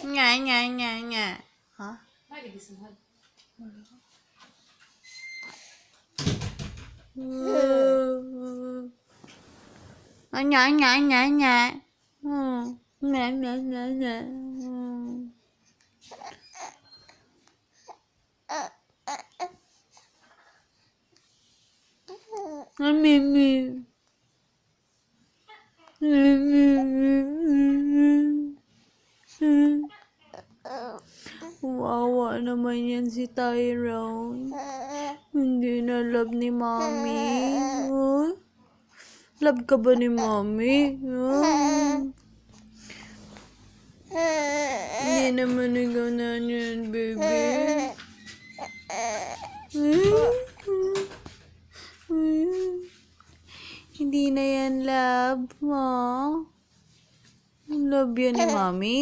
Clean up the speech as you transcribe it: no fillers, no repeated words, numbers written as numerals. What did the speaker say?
Nya, nya, nya, nya. Ha? Nya, nya, nya, nya. Nya, nya, nya, nya. Mimi. Wawa naman yan si Tyrone. Hindi na love ni Mommy. Huh? Love ka ba ni Mommy? Huh? Hindi naman ikaw na yan, baby. Hindi na yan love mo. Love yan ni Mommy.